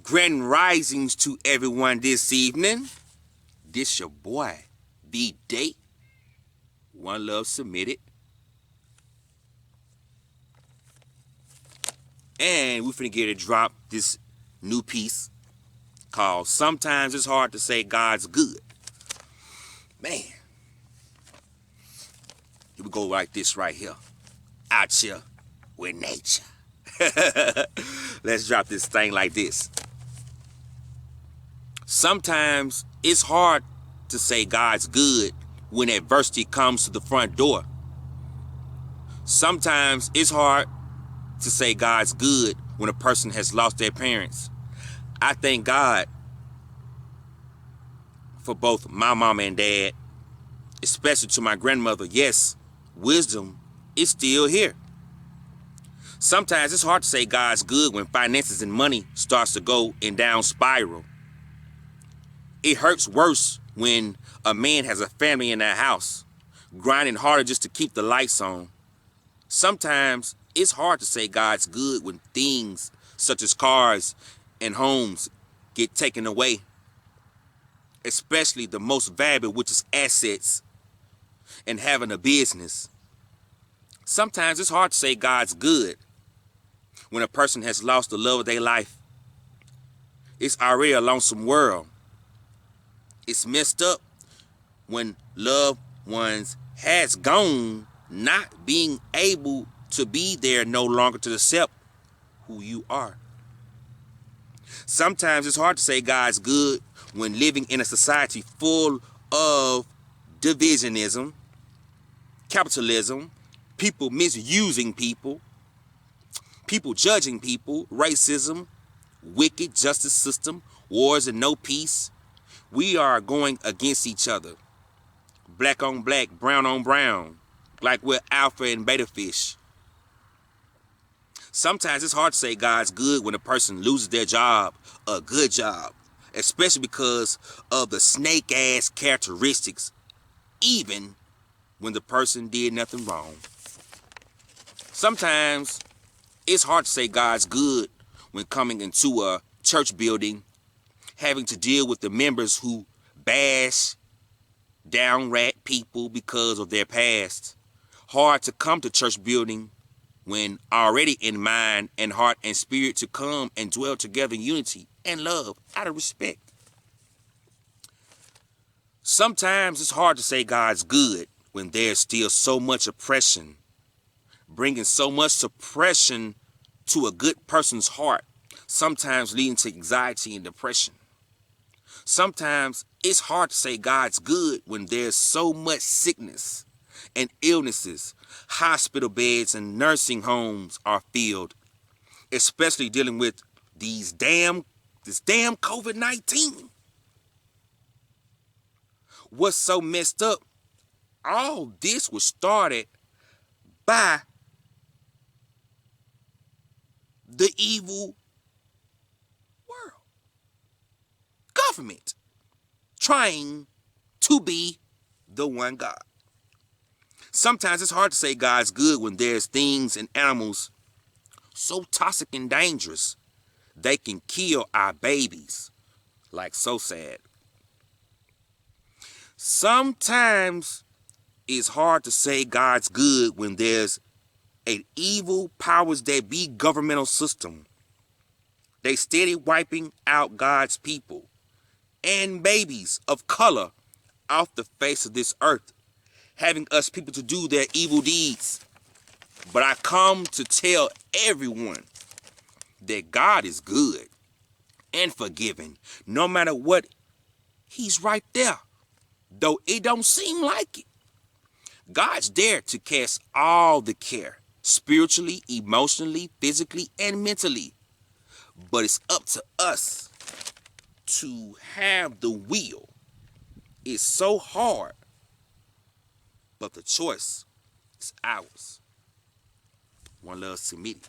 Grand risings to everyone this evening. This your boy, B-Day. One Love Submitted. And we finna get to drop this new piece called Sometimes It's Hard to Say God's Good. Man. Here we go like this right here. Out here with nature. Let's drop this thing like this. Sometimes it's hard to say God's good when adversity comes to the front door. Sometimes it's hard to say God's good when a person has lost their parents. I thank God for both my mom and dad, especially to my grandmother. Yes, wisdom is still here. Sometimes it's hard to say God's good when finances and money starts to go in down spiral. It hurts worse when a man has a family in their house, grinding harder just to keep the lights on. Sometimes it's hard to say God's good when things such as cars and homes get taken away, especially the most valuable, which is assets and having a business. Sometimes it's hard to say God's good when a person has lost the love of their life. It's already a lonesome world. It's messed up when loved ones has gone, not being able to be there no longer to accept who you are. Sometimes it's hard to say God's good when living in a society full of divisionism, capitalism, people misusing people, people judging people, racism, wicked justice system, wars and no peace. We are going against each other. Black on black, brown on brown, like we're alpha and beta fish. Sometimes it's hard to say God's good when a person loses their job, a good job, especially because of the snake-ass characteristics, even when the person did nothing wrong. Sometimes it's hard to say God's good when coming into a church building, having to deal with the members who bash, downrat people because of their past. Hard to come to church building when already in mind and heart and spirit to come and dwell together in unity and love out of respect. Sometimes it's hard to say God's good when there's still so much oppression, bringing so much suppression to a good person's heart, sometimes leading to anxiety and depression. Sometimes it's hard to say God's good when there's so much sickness and illnesses. Hospital beds and nursing homes are filled, especially dealing with this damn COVID-19. What's so messed up? All this was started by the evil world. Government trying to be the one God. Sometimes it's hard to say God's good when there's things and animals so toxic and dangerous they can kill our babies. Like, so sad. Sometimes it's hard to say God's good when there's an evil powers that be governmental system. They steady wiping out God's people and babies of color off the face of this earth, having us people to do their evil deeds. But I come to tell everyone that God is good and forgiving. No matter what, he's right there, though it don't seem like it. God's there to cast all the care, spiritually, emotionally, physically, and mentally. But it's up to us to have the will. It's so hard, but the choice is ours. One Love Submitted.